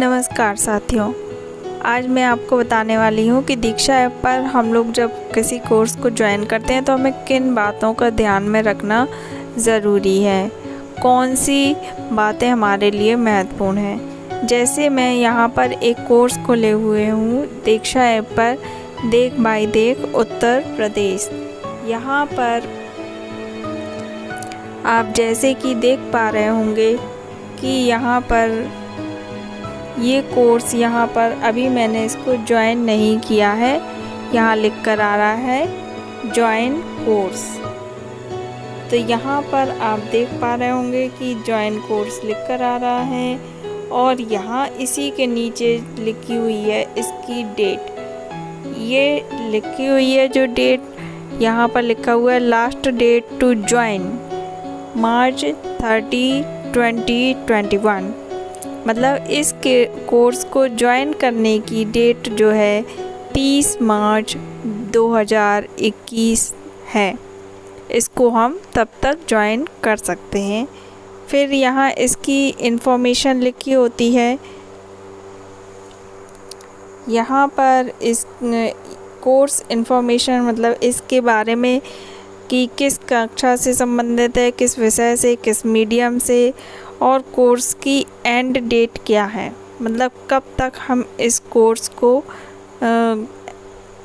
नमस्कार साथियों, आज मैं आपको बताने वाली हूँ कि दीक्षा ऐप पर हम लोग जब किसी कोर्स को ज्वाइन करते हैं तो हमें किन बातों का ध्यान में रखना ज़रूरी है, कौन सी बातें हमारे लिए महत्वपूर्ण हैं। जैसे मैं यहाँ पर एक कोर्स खोले हुए हूँ दीक्षा ऐप पर, देख भाई देख उत्तर प्रदेश। यहाँ पर आप जैसे कि देख पा रहे होंगे कि यहाँ पर ये कोर्स यहाँ पर अभी मैंने इसको ज्वाइन नहीं किया है। यहाँ लिख कर आ रहा है ज्वाइन कोर्स। तो यहाँ पर आप देख पा रहे होंगे कि ज्वाइन कोर्स लिख कर आ रहा है और यहाँ इसी के नीचे लिखी हुई है इसकी डेट। ये लिखी हुई है जो डेट यहाँ पर लिखा हुआ है लास्ट डेट टू ज्वाइन मार्च 30, 2021। मतलब इस कोर्स को ज्वाइन करने की डेट जो है 30 मार्च 2021 है। इसको हम तब तक ज्वाइन कर सकते हैं। फिर यहाँ इसकी इन्फॉर्मेशन लिखी होती है। यहाँ पर इस कोर्स इन्फॉर्मेशन मतलब इसके बारे में कि किस कक्षा से संबंधित है, किस विषय से, किस मीडियम से, और कोर्स की एंड डेट क्या है, मतलब कब तक हम इस कोर्स को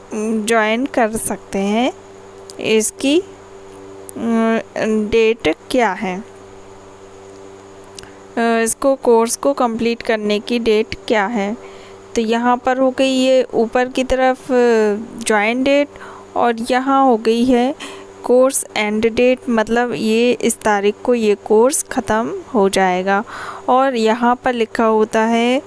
ज्वाइन कर सकते हैं, इसकी डेट क्या है, इसको कोर्स को कंप्लीट करने की डेट क्या है। तो यहाँ पर हो गई ये ऊपर की तरफ ज्वाइन डेट और यहाँ हो गई है कोर्स एंड डेट, मतलब ये इस तारीख को ये कोर्स ख़त्म हो जाएगा। और यहाँ पर लिखा होता है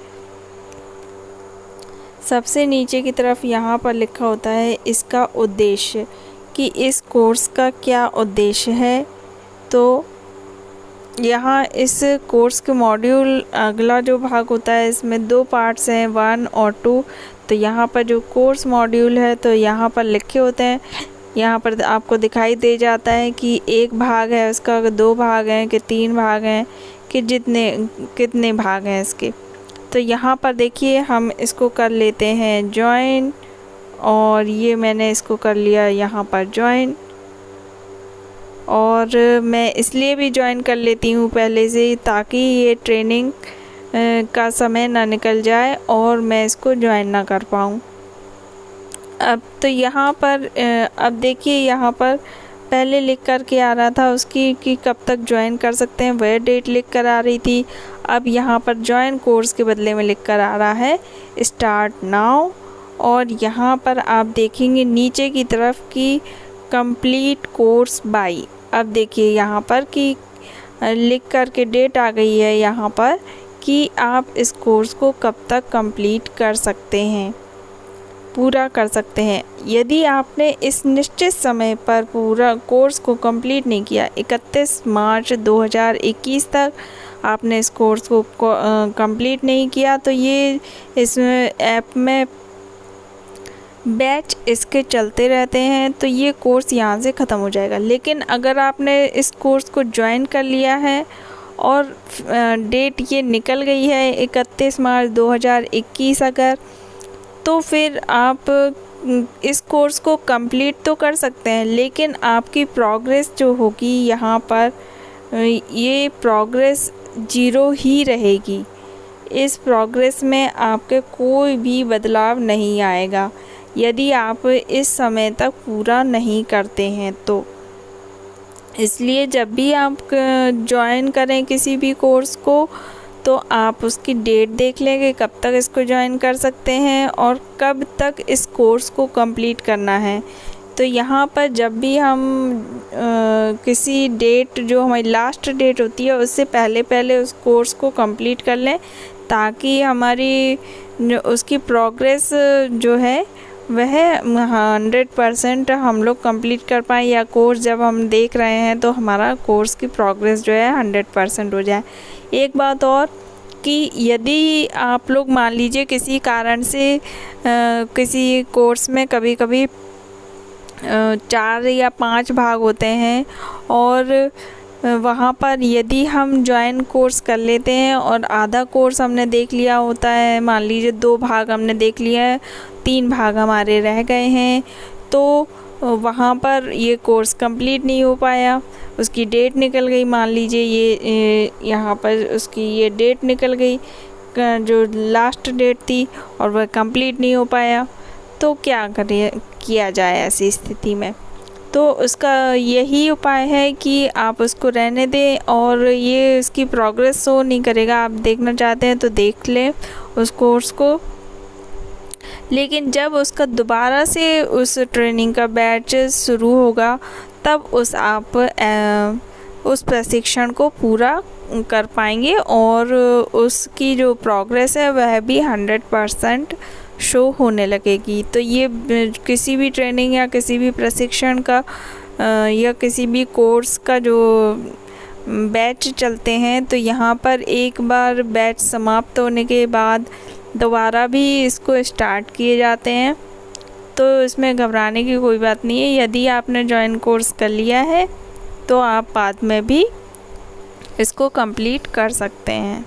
सबसे नीचे की तरफ, यहाँ पर लिखा होता है इसका उद्देश्य कि इस कोर्स का क्या उद्देश्य है। तो यहाँ इस कोर्स के मॉड्यूल अगला जो भाग होता है इसमें 2 पार्ट्स हैं, 1 और 2। तो यहाँ पर जो कोर्स मॉड्यूल है तो यहाँ पर लिखे होते हैं, यहाँ पर आपको दिखाई दे जाता है कि एक भाग है उसका, 2 भाग हैं कि 3 भाग हैं कि कितने भाग हैं इसके। तो यहाँ पर देखिए हम इसको कर लेते हैं ज्वाइन, और ये मैंने इसको कर लिया यहाँ पर ज्वाइन। और मैं इसलिए भी ज्वाइन कर लेती हूँ पहले से ताकि ये ट्रेनिंग का समय ना निकल जाए और मैं इसको ज्वाइन ना कर पाऊँ। अब तो यहाँ पर अब देखिए यहाँ पर पहले लिख कर के आ रहा था उसकी कि कब तक ज्वाइन कर सकते हैं, वह डेट लिख कर आ रही थी। अब यहाँ पर ज्वाइन कोर्स के बदले में लिख कर आ रहा है स्टार्ट नाउ। और यहाँ पर आप देखेंगे नीचे की तरफ कि कंप्लीट कोर्स बाय। अब देखिए यहाँ पर कि लिख कर के डेट आ गई है यहाँ पर कि आप इस कोर्स को कब तक कंप्लीट कर सकते हैं, पूरा कर सकते हैं। यदि आपने इस निश्चित समय पर पूरा कोर्स को कंप्लीट नहीं किया, 31 मार्च 2021 तक आपने इस कोर्स को कंप्लीट नहीं किया, तो ये इस ऐप में बैच इसके चलते रहते हैं, तो ये कोर्स यहाँ से ख़त्म हो जाएगा। लेकिन अगर आपने इस कोर्स को ज्वाइन कर लिया है और डेट ये निकल गई है 31 मार्च 2021 अगर, तो फिर आप इस कोर्स को कंप्लीट तो कर सकते हैं, लेकिन आपकी प्रोग्रेस जो होगी यहाँ पर ये प्रोग्रेस 0 ही रहेगी। इस प्रोग्रेस में आपके कोई भी बदलाव नहीं आएगा यदि आप इस समय तक पूरा नहीं करते हैं तो। इसलिए जब भी आप ज्वाइन करें किसी भी कोर्स को तो आप उसकी डेट देख लेंगे कब तक इसको ज्वाइन कर सकते हैं और कब तक इस कोर्स को कंप्लीट करना है। तो यहाँ पर जब भी हम किसी डेट जो हमारी लास्ट डेट होती है उससे पहले उस कोर्स को कंप्लीट कर लें ताकि हमारी उसकी प्रोग्रेस जो है वह 100% हम लोग कंप्लीट कर पाएँ, या कोर्स जब हम देख रहे हैं तो हमारा कोर्स की प्रोग्रेस जो है 100% हो जाए। एक बात और कि यदि आप लोग मान लीजिए किसी कारण से किसी कोर्स में कभी कभी 4 या 5 भाग होते हैं और वहाँ पर यदि हम ज्वाइन कोर्स कर लेते हैं और आधा कोर्स हमने देख लिया होता है, मान लीजिए 2 भाग हमने देख लिया है, 3 भाग हमारे रह गए हैं, तो वहाँ पर ये कोर्स कंप्लीट नहीं हो पाया, उसकी डेट निकल गई। मान लीजिए ये यहाँ पर उसकी ये डेट निकल गई, जो लास्ट डेट थी, और वह कंप्लीट नहीं हो पाया, तो क्या किया जाए ऐसी स्थिति में। तो उसका यही उपाय है कि आप उसको रहने दें, और ये उसकी प्रोग्रेस शो नहीं करेगा। आप देखना चाहते हैं तो देख लें उस कोर्स को, लेकिन जब उसका दोबारा से उस ट्रेनिंग का बैच शुरू होगा तब उस प्रशिक्षण को पूरा कर पाएंगे, और उसकी जो प्रोग्रेस है वह भी 100% शो होने लगेगी। तो ये किसी भी ट्रेनिंग या किसी भी प्रशिक्षण का या किसी भी कोर्स का जो बैच चलते हैं, तो यहाँ पर एक बार बैच समाप्त होने के बाद दोबारा भी इसको स्टार्ट किए जाते हैं। तो इसमें घबराने की कोई बात नहीं है। यदि आपने ज्वाइन कोर्स कर लिया है तो आप बाद में भी इसको कंप्लीट कर सकते हैं।